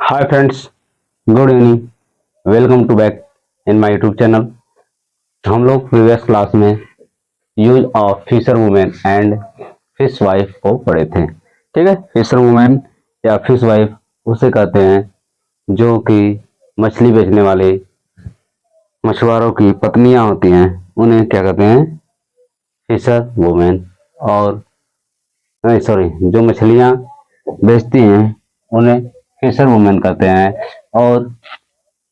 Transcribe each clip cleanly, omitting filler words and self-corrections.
Hi friends, good evening. Welcome to back in my YouTube channel. हम लोग previous class में use of fisher women and fish wife को पढ़े थे। ठीक है, फिशर वुमेन या फिश वाइफ उसे कहते हैं जो कि मछली बेचने वाले मछुआरों की पत्नियां होती हैं, उन्हें क्या कहते हैं? Fisher women. और नहीं सॉरी, जो मछलियां बेचती हैं उन्हें फिशर वुमेन कहते हैं। और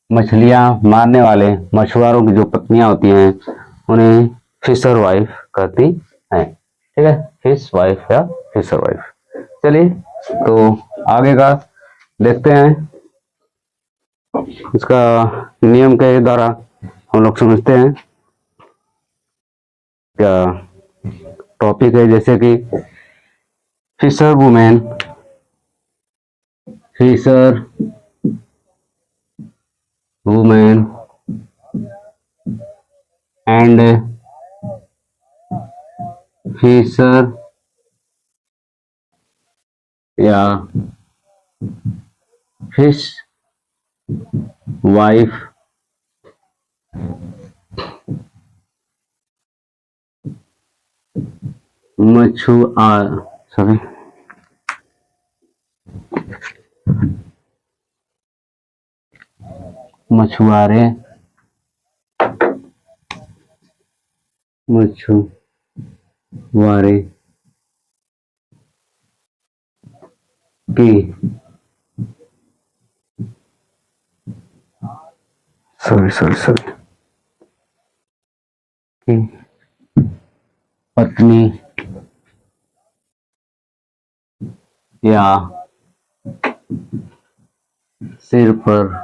मछलियां मारने वाले मछुआरों की जो पत्नियां होती हैं उन्हें फिशर वाइफ कहती हैं। ठीक है, फिश वाइफ या फिशर वाइफ। चलिए तो आगे का देखते हैं। इसका नियम के द्वारा हम लोग समझते हैं क्या टॉपिक है, जैसे कि fisher women, fisher women and fisher या फिश वाइफ मछुआर सॉरी मछुआरे मछुआरे की सॉरी सॉरी सॉरी की पत्नी या सिर पर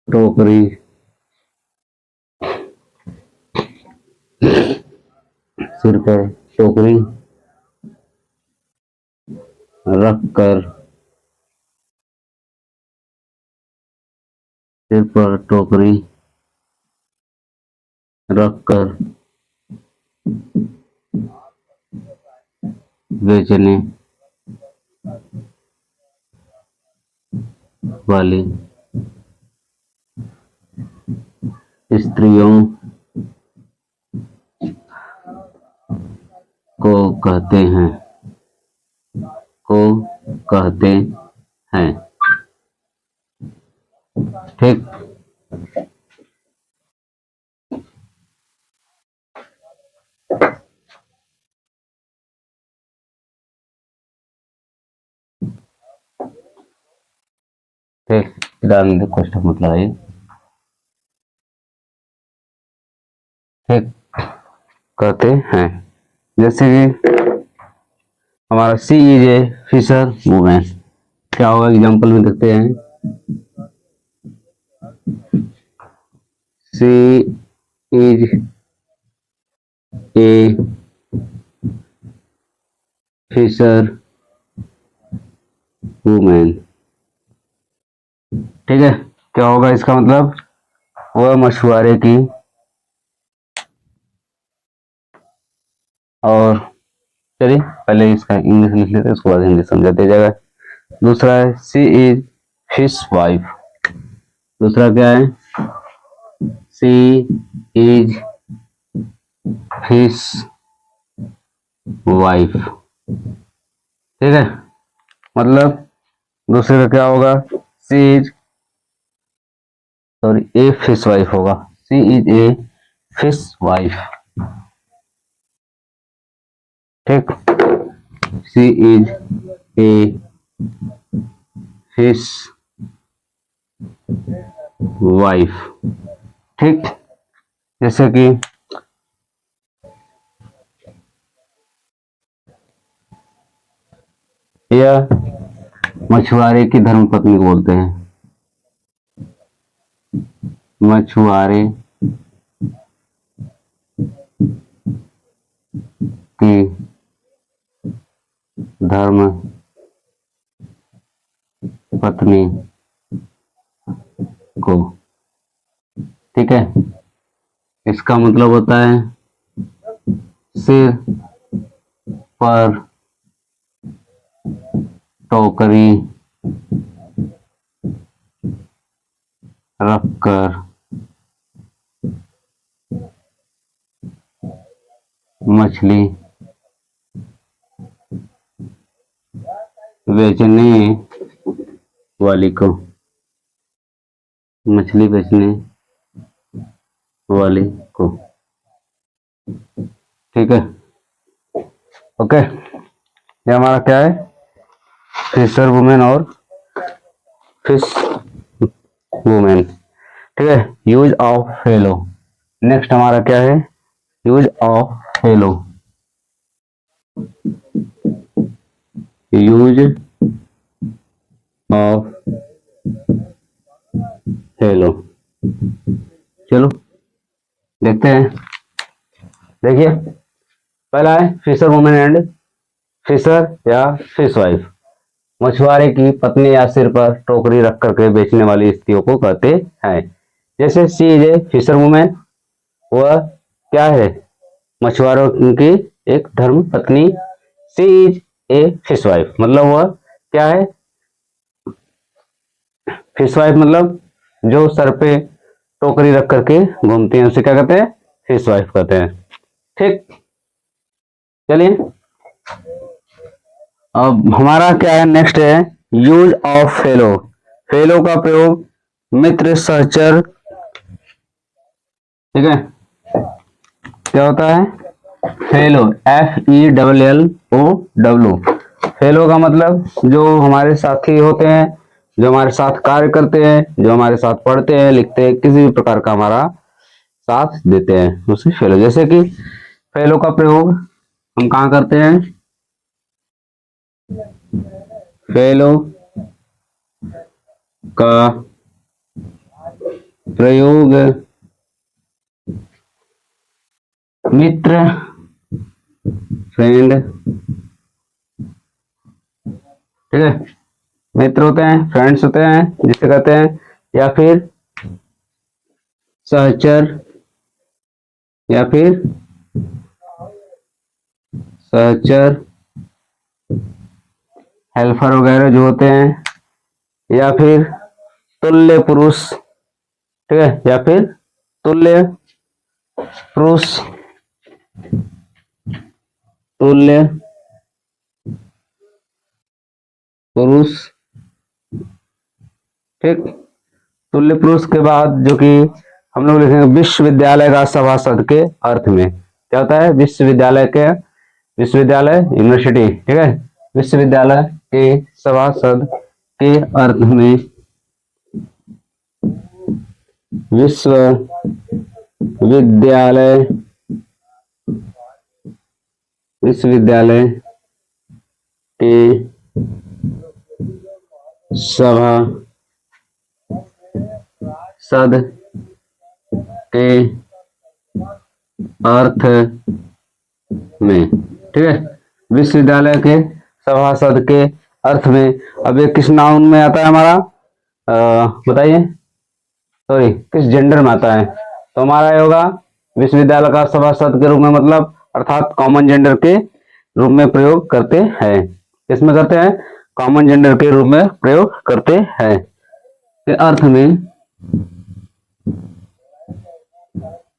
टोकरी सिर पर टोकरी रखकर सिर पर टोकरी रखकर बेचने वाली स्त्रियों को कहते हैं को कहते हैं। ठीक, ठीक, क्वेश्चन मतलब है ठीक कहते हैं। जैसे कि हमारा सी इज ए फिशर वुमेन, क्या होगा एग्जाम्पल में देखते हैं। सी इज ए फिशर वुमेन। ठीक है, क्या होगा इसका मतलब? वह मछुआरे की, और चलिए पहले इसका इंग्लिश लिख लेते हैं, उसके बाद हिंदी समझा दिया जाएगा। दूसरा है सी इज फिश वाइफ। दूसरा क्या है? She is fish wife. ठीक है, मतलब दूसरे का क्या होगा? She is sorry a fish wife होगा। She is a fish wife. ठीक, she is a fish wife. ठीक, जैसे कि यह मछुआरे की धर्मपत्नी को बोलते हैं। मछुआरे की धर्म पत्नी को। ठीक है, इसका मतलब होता है सिर पर टोकरी रखकर मछली बेचने वाली को, मछली बेचने वाली को। ठीक है, ओके। ये हमारा क्या है, फिशर वुमेन और फिश वुमेन। ठीक है, यूज ऑफ फेलो। नेक्स्ट हमारा क्या है, use of fellow. Use of fellow, चलो देखते हैं। देखिए, पहला है फिशर वुमेन एंड फिशर या फिश वाइफ। मछुआरे की पत्नी या सिर पर टोकरी रख करके बेचने वाली स्त्रियों को कहते हैं। जैसे सी इज ए फिशर वुमेन, वह क्या है, मछुआरों की एक धर्म पत्नी। सी इज ए फिश वाइफ, मतलब वह क्या है, फिश वाइफ मतलब जो सर पे टोकरी रख करके घूमती हैं, उसे क्या कहते हैं, फिश वाइफ कहते हैं। ठीक, चलिए अब हमारा क्या है, नेक्स्ट है यूज ऑफ फेलो। फेलो का प्रयोग मित्र, सहचर। ठीक है, क्या होता है फेलो, FELLO। फेलो का मतलब जो हमारे साथी होते हैं, जो हमारे साथ कार्य करते हैं, जो हमारे साथ पढ़ते हैं, लिखते हैं, किसी भी प्रकार का हमारा साथ देते हैं, उसे फेलो। जैसे कि फेलो का प्रयोग हम कहाँ करते हैं, फेलो का प्रयोग मित्र, फ्रेंड। ठीक है, मित्र होते हैं, फ्रेंड्स होते हैं जिसे कहते हैं, या फिर सहचर, या फिर सहचर, हेल्पर वगैरह जो होते हैं, या फिर तुल्य पुरुष। ठीक है, या फिर तुल्य पुरुष, तुल्य पुरुष। ठीक, तुल्य पुरुष के बाद जो कि हम लोग लिखेंगे विश्वविद्यालय का सभासद के अर्थ में। क्या होता है, विश्वविद्यालय के, विश्वविद्यालय यूनिवर्सिटी। ठीक है, विश्वविद्यालय के सभासद के अर्थ में विश्वविद्यालय, विश्वविद्यालय के सभासद के अर्थ में। ठीक है, विश्वविद्यालय के सभासद के अर्थ में। अब ये किस नाउन में आता है हमारा, बताइए, सॉरी किस जेंडर में आता है, तो हमारा ये होगा विश्वविद्यालय का सभासद के रूप में, मतलब अर्थात कॉमन जेंडर के रूप में प्रयोग करते हैं। किसमें करते हैं, कॉमन जेंडर के रूप में प्रयोग करते हैं के अर्थ में,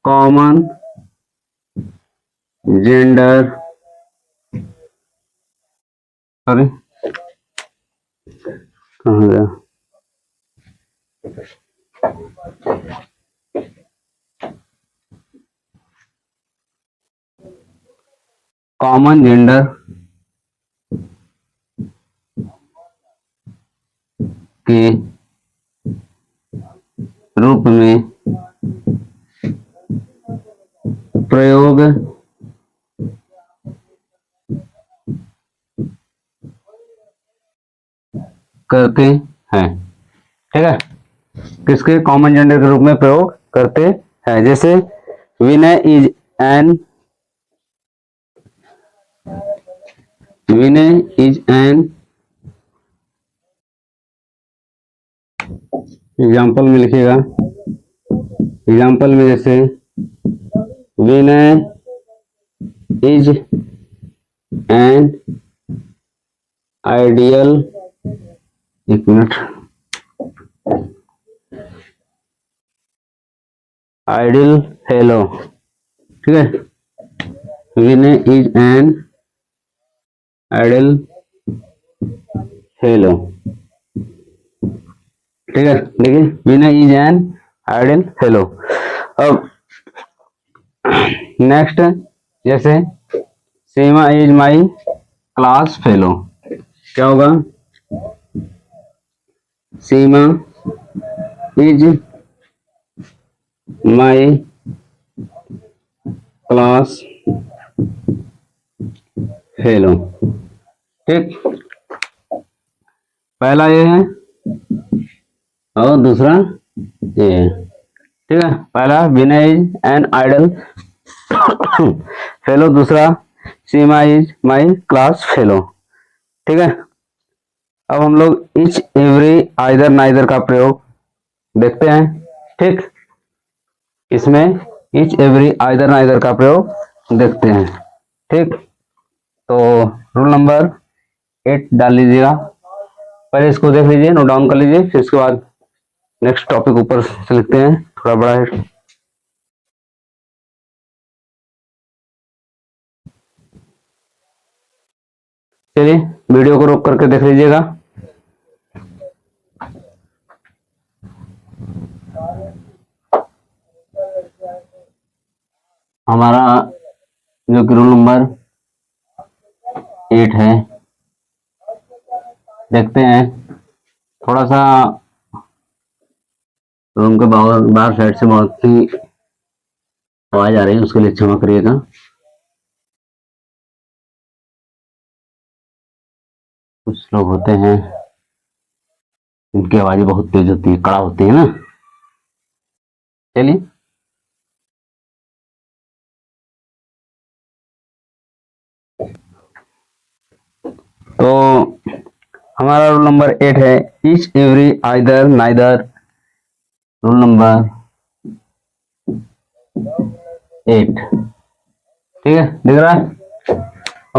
कॉमन जेंडर, सॉरी कहाँ गया, कॉमन जेंडर के रूप में प्रयोग करते हैं। ठीक है, किसके, कॉमन जेंडर के रूप में प्रयोग करते हैं। जैसे Vinay is an, Vinay is an, example में लिखिएगा, एग्जाम्पल में जैसे विनय इज एन आइडियल एक मिनट, आइडियल हेलो, ठीक है, Vinay is an ideal hello, ठीक है, देखिए Vinay is an ideal hello. अब नेक्स्ट, जैसे Seema is my class fellow, क्या होगा, Seema is my class fellow, ठीक, पहला ये है और दूसरा ये है, ठीक है, पहला विनय इज एन आइडल फेलो, दूसरा सीमा इज माई क्लास फेलो, ठीक है। अब हम लोग इच एवरी आइदर नाइदर का प्रयोग देखते हैं, ठीक, इसमें इच एवरी आइदर नाइदर का प्रयोग देखते हैं, ठीक। तो रूल नंबर 8 डाल लीजिएगा, पहले इसको देख लीजिए, नोट डाउन कर लीजिए, फिर इसके बाद नेक्स्ट टॉपिक ऊपर से लिखते हैं, थोड़ा बड़ा है। चलिए वीडियो को रोक करके देख लीजिएगा। हमारा जो कि रूल नंबर 8 है, देखते हैं, थोड़ा सा रूम के बाहर साइड से बहुत ही आवाज आ रही है, उसके लिए क्षमा करिएगा। कुछ लोग होते हैं इनकी आवाजें बहुत तेज होती है, कड़ा होती है ना। चलिए, तो हमारा रूल नंबर 8 है each every either neither, rule number 8, ठीक है, दिख रहा है,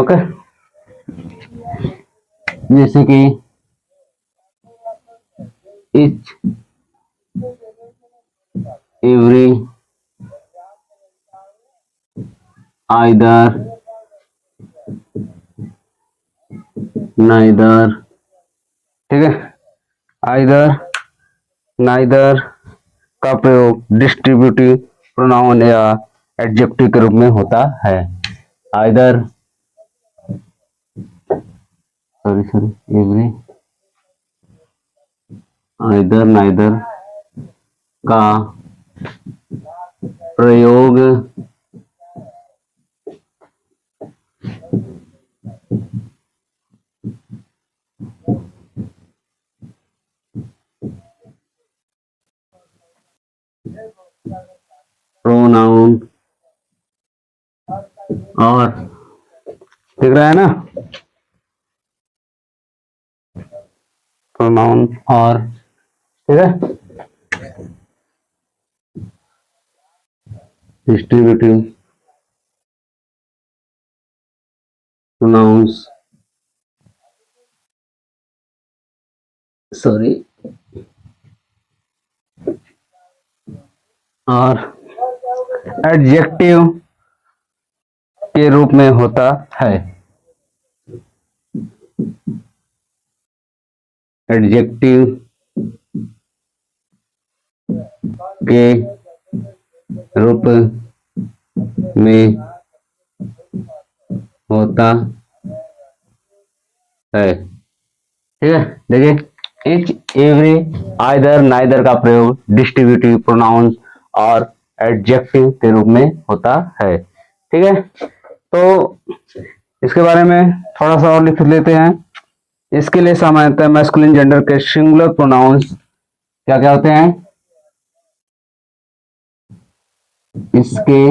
ओके। जैसे कि ईच एवरी आइदर नाइदर, ठीक है, आइदर नाइदर का प्रयोग डिस्ट्रीब्यूटिव प्रोनाउन या एडजेक्टिव के रूप में होता है। Either, sorry every either neither का प्रयोग प्रोनाउन और, दिख रहा है ना, प्रोनाउन और, ठीक है, डिस्ट्रीब्यूटिव प्रोनाउंस, सॉरी, और एडजेक्टिव के रूप में होता है। एडजेक्टिव के रूप में होता है, ठीक है, देखिए इच एवरी आइदर नाइदर का प्रयोग डिस्ट्रीब्यूटिव प्रोनाउंस और एडजेक्टिव के रूप में होता है, ठीक है। तो इसके बारे में थोड़ा सा और लिख लेते हैं। इसके लिए सामान्यतः मैस्कुलिन जेंडर के सिंगुलर प्रोनाउंस क्या क्या होते हैं, इसके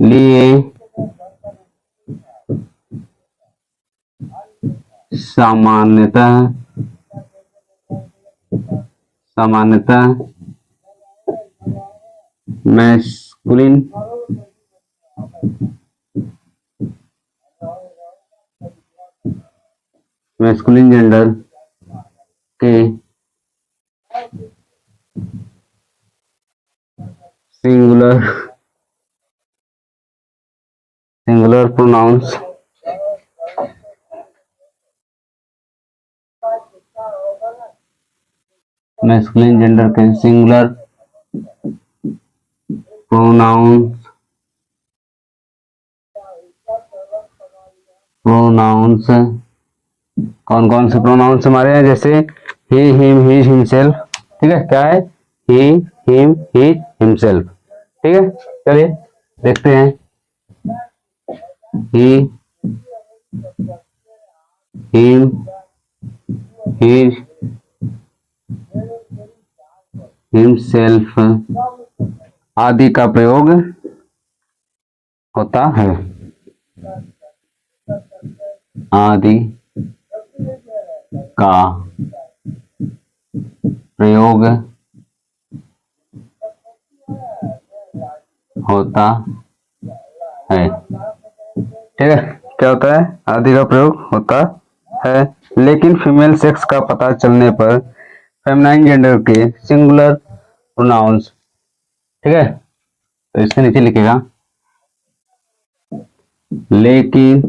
लिए सामान्यतः मैस्कुलिन मैस्कुलिन जेंडर के सिंगुलर प्रोनाउंस मैस्कुलिन जेंडर के सिंगुलर प्रोनाउंस कौन कौन से प्रोनाउंस हमारे हैं, जैसे ही, हिम, हिज, हिमसेल्फ। ठीक है, क्या है? ही, हिम, हिज, हिमसेल्फ। ठीक है, चलिए देखते हैं। ही, हिम, हिज, हिमसेल्फ आदि का प्रयोग होता है। आदि का प्रयोग होता है। ठीक है, क्या होता है? आदि का प्रयोग होता है, लेकिन फीमेल सेक्स का पता चलने पर फेमिनाइन जेंडर के सिंगुलर प्रोनाउंस, ठीक है, तो इसके नीचे लिखेगा लेकिन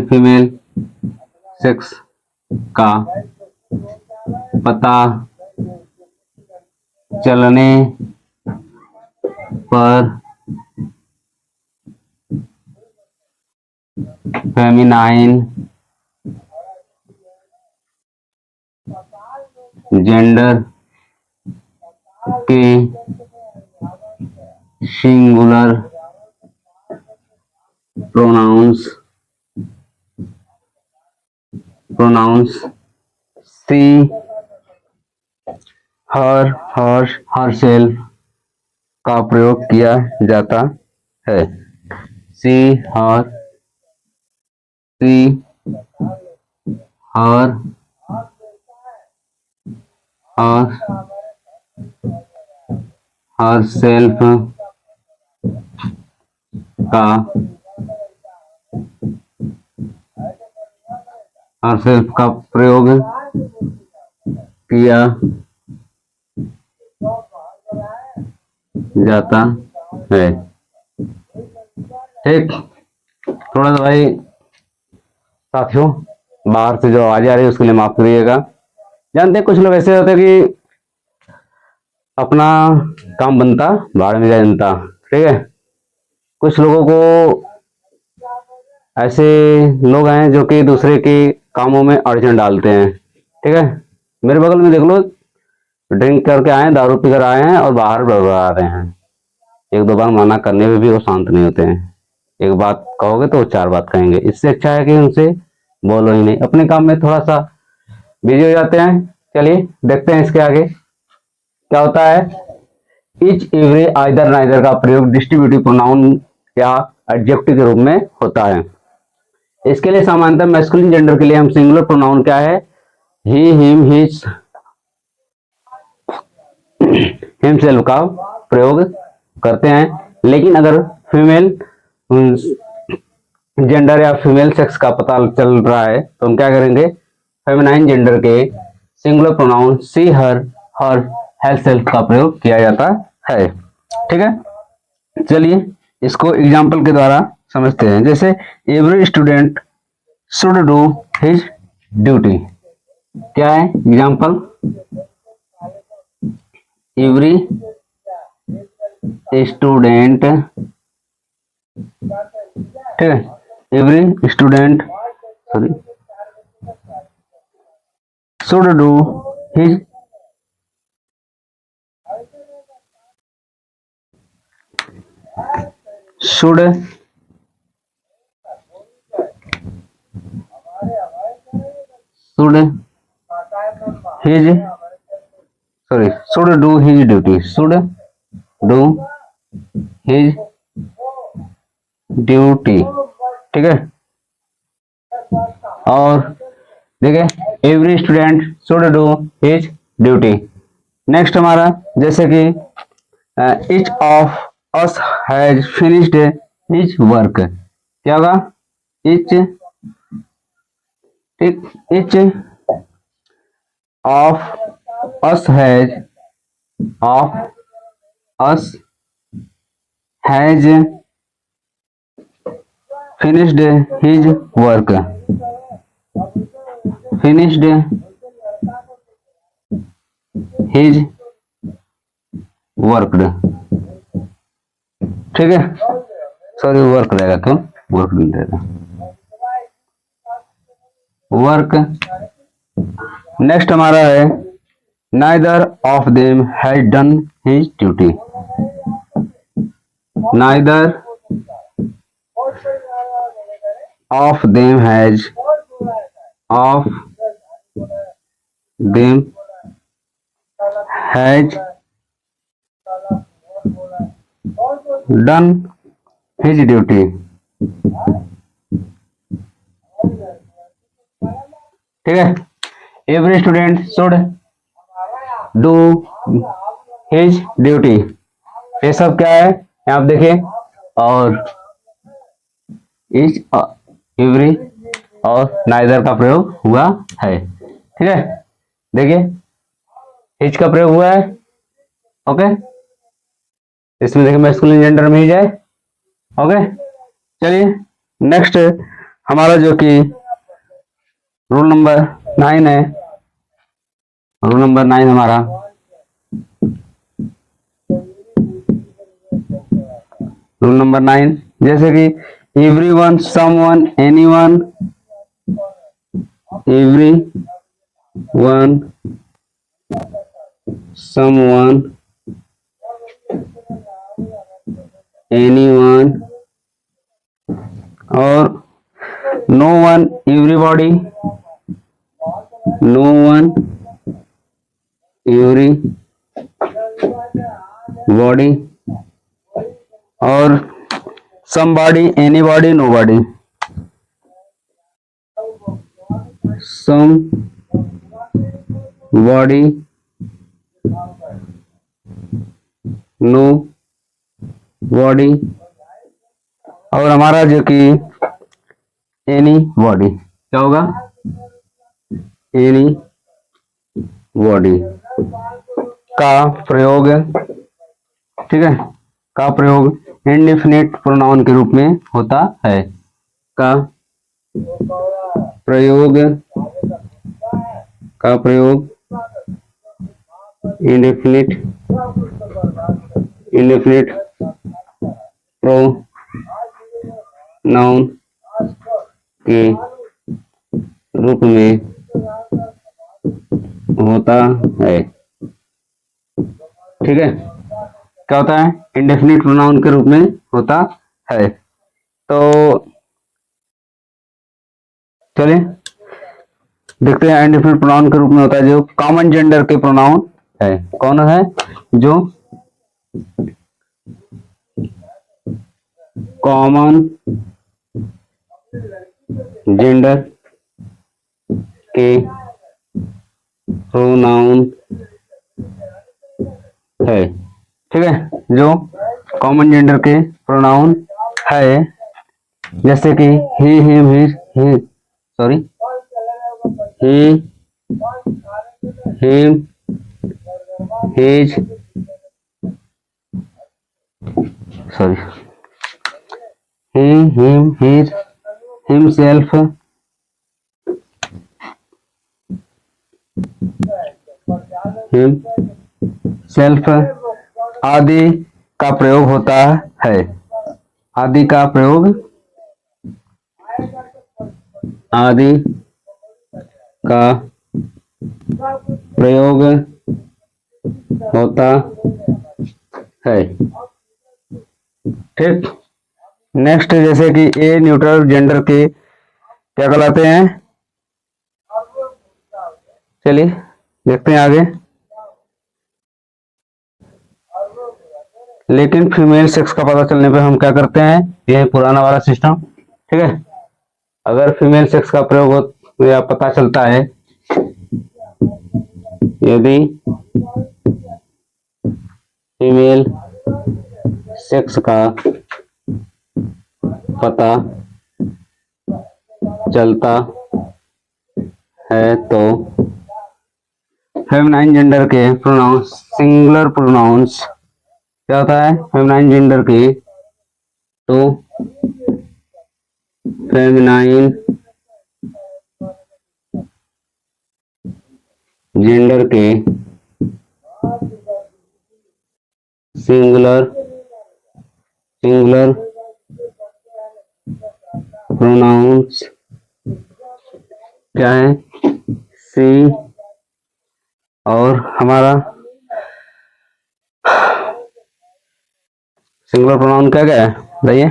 फीमेल सेक्स का पता चलने पर फेमिनाइन जेंडर के सिंगुलर प्रोनाउंस सी, हर सेल्फ का प्रयोग किया जाता है। सी, हर सेल्फ का प्रयोग किया जाता है। ठीक, थोड़ा सा भाई साथियों बाहर से जो आवाज आ रही है उसके लिए माफ करिएगा। जानते हैं कुछ लोग ऐसे होते हैं कि अपना काम बनता भाड़ में जाए जनता। ठीक है, कुछ लोगों को ऐसे लोग हैं जो कि दूसरे के कामों में अड़चन डालते हैं। ठीक है, मेरे बगल में देख लो, ड्रिंक करके आए हैं, दारू पीकर आए हैं और बाहर बड़बड़ा रहे हैं। एक दो बार मना करने में भी वो शांत नहीं होते हैं। एक बात कहोगे तो वो चार बात कहेंगे। इससे अच्छा है कि उनसे बोलो ही नहीं, अपने काम में थोड़ा सा बिजी हो जाते हैं। चलिए देखते हैं इसके आगे क्या होता है। इच, एवरी, आइदर, नाइदर का प्रयोग डिस्ट्रीब्यूटिव प्रोनाउन या एडजेक्टिव के रूप में होता है। इसके लिए सामान्यतः मैस्कुलिन जेंडर के लिए हम सिंगुलर प्रोनाउन क्या है, ही, हिम, हिज, हिमसेल्फ का प्रयोग करते हैं। लेकिन अगर फीमेल जेंडर या फीमेल सेक्स का पता चल रहा है तो हम क्या करेंगे, फेमिनाइन जेंडर के सिंगुलर प्रोनाउन सी, हर सेल्फ का प्रयोग किया जाता है। ठीक है, चलिए इसको एग्जाम्पल के द्वारा समझते हैं। जैसे every student should do his duty. क्या है एग्जाम्पल? एवरी स्टूडेंट, ठीक है, every student should do his should do his duty, should do his duty। ठीक है, और देखिए every student should do his duty. Next हमारा जैसे कि each of us has finished his work. क्या होगा? each each of us has finished his work. Finished his worked. ठीक है, सॉरी वर्क रहेगा, क्यों वर्क नहीं रहेगा, वर्क। नेक्स्ट हमारा है neither of them has done his duty. Neither of them has done his duty. ठीक है, every student should do his duty. ये सब क्या है यहाँ आप देखिए, और इस एवरी और नाइदर का प्रयोग हुआ है। ठीक है, देखिए हिज का प्रयोग हुआ है। ओके, इसमें देखिए मैस्कुलिन जेंडर में ही जाए। ओके, चलिए नेक्स्ट हमारा जो कि रूल नंबर 9 है। रूल नंबर 9 हमारा रूल नंबर 9 जैसे कि everyone, someone, anyone, everyone, someone, anyone और no one, everybody, no one, everybody और somebody, anybody, nobody, somebody, nobody और हमारा जो कि anybody क्या होगा? anybody का प्रयोग, ठीक है, का प्रयोग इंडेफिनिट प्रोनाउन के रूप में होता है। का प्रयोग इंडेफिनिट प्रोनाउन के रूप में होता है। ठीक है, क्या होता है? इंडेफिनिट प्रोनाउन के रूप में होता है। तो चलिए देखते हैं इंडेफिनिट प्रोनाउन के रूप में होता है जो कॉमन जेंडर के प्रोनाउन है। कौन है? जो कॉमन जेंडर के प्रोनाउन है। ठीक है, जो कॉमन जेंडर के प्रोनाउन है, जैसे कि he, him, his, him, his, he, him, his, himself, himself आदि का प्रयोग होता है। आदि का प्रयोग होता है। ठीक, नेक्स्ट जैसे कि ए न्यूट्रल जेंडर के क्या कहलाते हैं? चलिए देखते हैं आगे। लेकिन फीमेल सेक्स का पता चलने पे हम क्या करते हैं? यह पुराना वाला सिस्टम। ठीक है, अगर फीमेल सेक्स का प्रयोग हो या पता चलता है, यदि फीमेल सेक्स का पता चलता है तो फेमिनाइन जेंडर के प्रोनाउंस सिंगुलर प्रोनाउंस क्या होता है? फेमिनाइन जेंडर के तो फेमिनाइन जेंडर के सिंगुलर प्रोनाउंस क्या है? सी। और हमारा सिंगुलर प्रोनाउन क्या क्या है बताइए?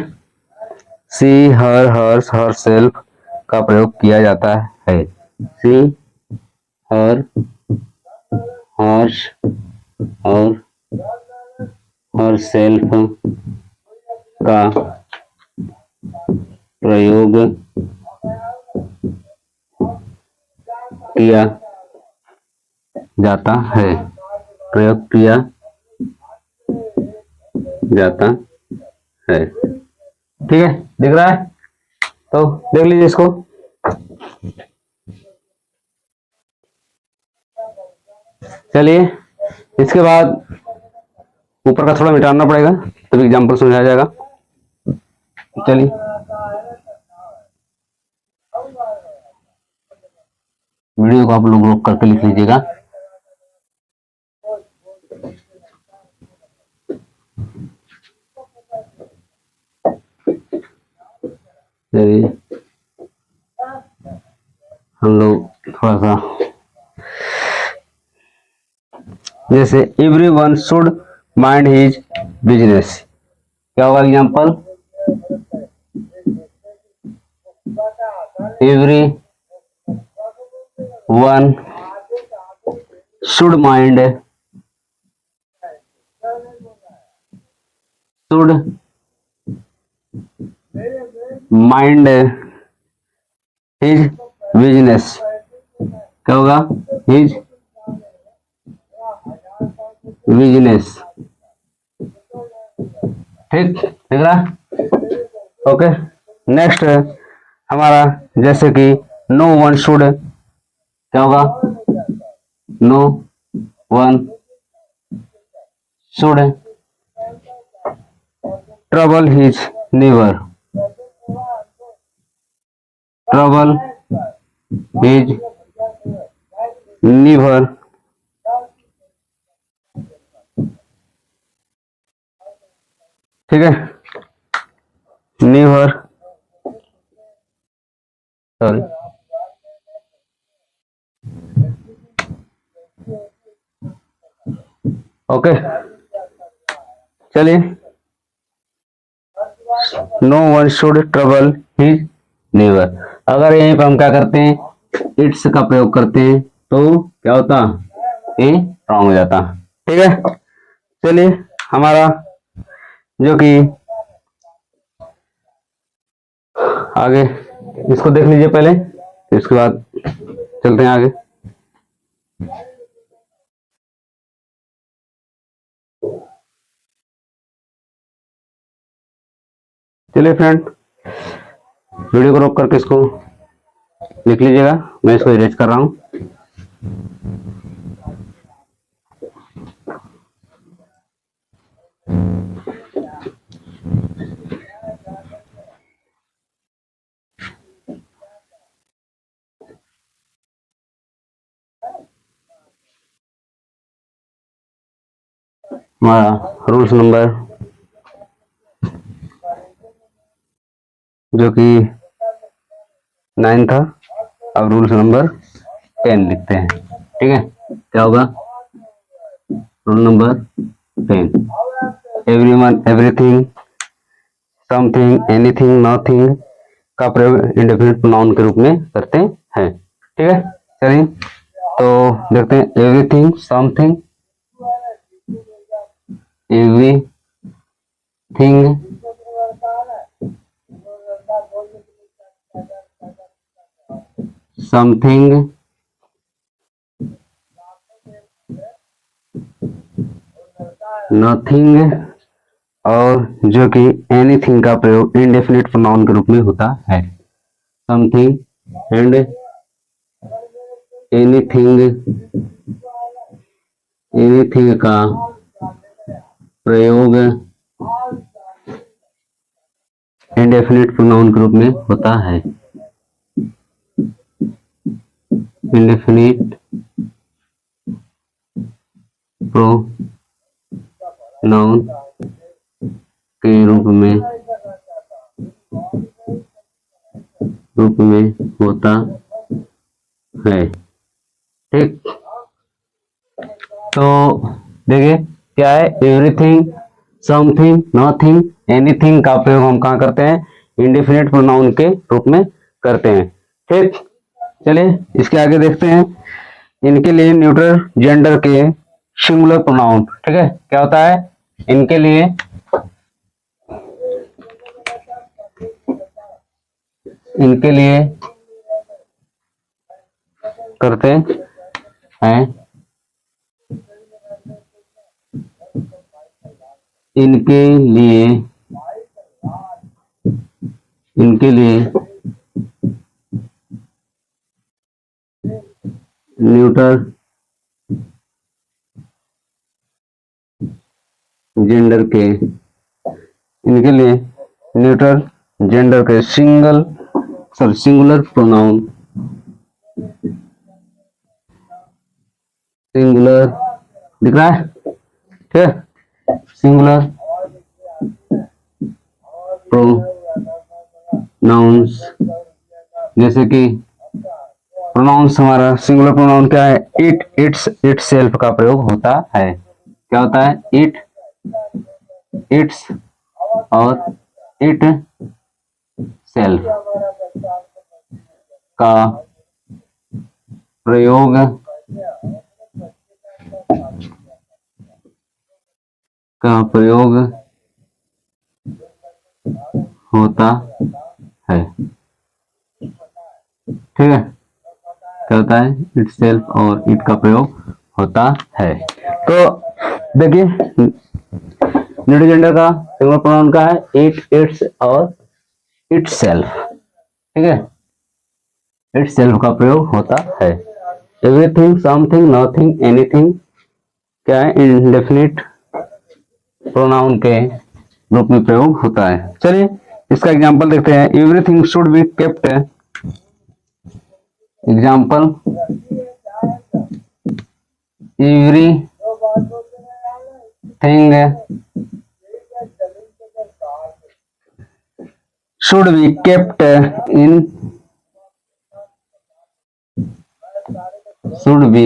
सी, हर, हर्स, हर सेल्फ का प्रयोग किया जाता है। सी, हर, हर्ष और हर सेल्फ का प्रयोग किया जाता है। प्रयोग किया जाता है। ठीक है, दिख रहा है? तो देख लीजिए इसको। चलिए, इसके बाद ऊपर का थोड़ा मिटाना पड़ेगा तभी एग्जाम्पल समझ आ जाएगा। चलिए, वीडियो को आप लोग रोक करके लिख लीजिएगा। चलिए, हम लोग थोड़ा सा जैसे every one should mind his business, क्या होगा example? Every one should mind his business, क्या होगा? His business. ठीक, दिख रहा? ओके, नेक्स्ट हमारा जैसे कि नो वन शुड, क्या होगा? No one should trouble his neighbour, trouble his neighbour. ठीक है, नेबर, सॉरी, ओके। चलिए, no one should trouble his neighbour. अगर यहीं पर हम क्या करते हैं, इट्स का प्रयोग करते हैं तो क्या होता? ए रॉन्ग हो जाता। ठीक है, चलिए हमारा जो कि आगे इसको देख लीजिए पहले, इसके बाद चलते हैं आगे। चलिए फ्रेंड, वीडियो को रोक करके इसको लिख लीजिएगा, मैं इसको इरेज कर रहा हूं। हमारा रूल्स नंबर जो कि 9 था, अब रूल्स नंबर 10 लिखते हैं। ठीक है, क्या होगा? Rule number 10, everyone, everything, something, anything, nothing का प्रयोग इंडेफिनिट प्रोनाउन के रूप में करते हैं। ठीक है, चलिए तो देखते हैं। Everything, something, everything, something, nothing, और जो कि एनीथिंग का प्रयोग इंडेफिनिट प्रोनाउन के रूप में होता है। समथिंग एंड एनीथिंग, एनीथिंग का प्रयोग इंडेफिनिट प्रोनाउन के रूप में होता है। इंडेफिनिट प्रोनाउन के रूप में होता है। ठीक, तो देखिए क्या है, एवरीथिंग, समथिंग, नथिंग, एनीथिंग का प्रयोग हम कहाँ करते हैं, इंडेफिनिट प्रोनाउन के रूप में करते हैं। ठीक, चलिए इसके आगे देखते हैं। इनके लिए न्यूट्रल जेंडर के सिंगुलर प्रोनाउन, ठीक है, क्या होता है इनके लिए, इनके लिए करते हैं, इनके लिए न्यूट्रल जेंडर के, इनके लिए न्यूट्रल जेंडर के सिंगुलर प्रोनाउन, सिंगुलर दिख रहा है, ठीक है, सिंगुलर प्रोनाउंस, जैसे कि प्रोनाउंस, हमारा सिंगुलर प्रोनाउन क्या है, इट, इट्स, इट सेल्फ का प्रयोग होता है। क्या होता है, इट, इट्स और इट सेल्फ का प्रयोग होता है। ठीक है, क्या होता है, इट सेल्फ और इट का प्रयोग होता है। तो देखिए न्यूट्रल जेंडर का सिंगुलर प्रोनाउन का है इट, इट्स और इट सेल्फ, ठीक है, इट सेल्फ का प्रयोग होता है। एवरीथिंग, समथिंग, नथिंग, एनीथिंग क्या है, इंडेफिनिट प्रोनाउन के रूप में प्रयोग होता है। चलिए इसका एग्जांपल देखते हैं। Everything should be kept, example, everything should be kept in, should be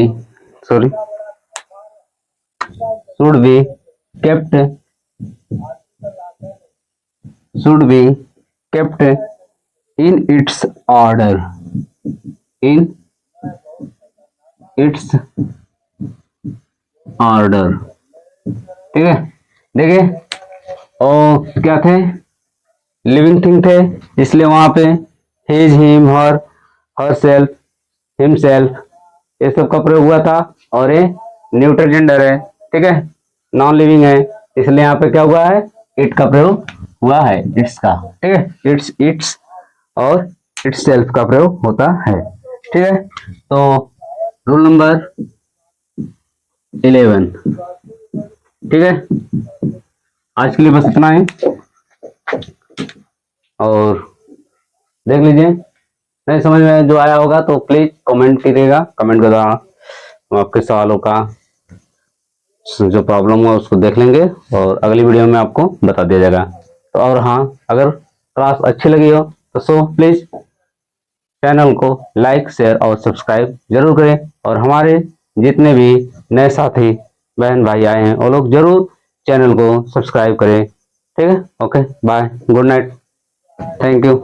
kept, should be kept in its order, in its order, ठीक है। देखिए और क्या थे, लिविंग थिंग थे, इसलिए वहां पे his, him, her self, himself, ये सब का प्रयोग हुआ था। और ये न्यूट्रल जेंडर है, ठीक है, नॉन लिविंग है, इसलिए यहाँ पे क्या हुआ है, इट का प्रयोग हुआ है, इट्स का, ठीक है, इट्स, इट्स और इट्स सेल्फ का प्रयोग होता है। ठीक है, तो रूल नंबर 11, ठीक है, आज के लिए बस इतना ही। और देख लीजिए, नहीं समझ में जो आया होगा तो प्लीज कमेंट कीजिएगा, कमेंट के द्वारा हम आपके सवालों का जो प्रॉब्लम हो उसको देख लेंगे और अगली वीडियो में आपको बता दिया जाएगा। तो और हाँ, अगर क्लास अच्छी लगी हो तो प्लीज चैनल को लाइक, शेयर और सब्सक्राइब जरूर करें। और हमारे जितने भी नए साथी बहन भाई आए हैं वो लोग जरूर चैनल को सब्सक्राइब करें। ठीक है, okay, bye, good night, thank you.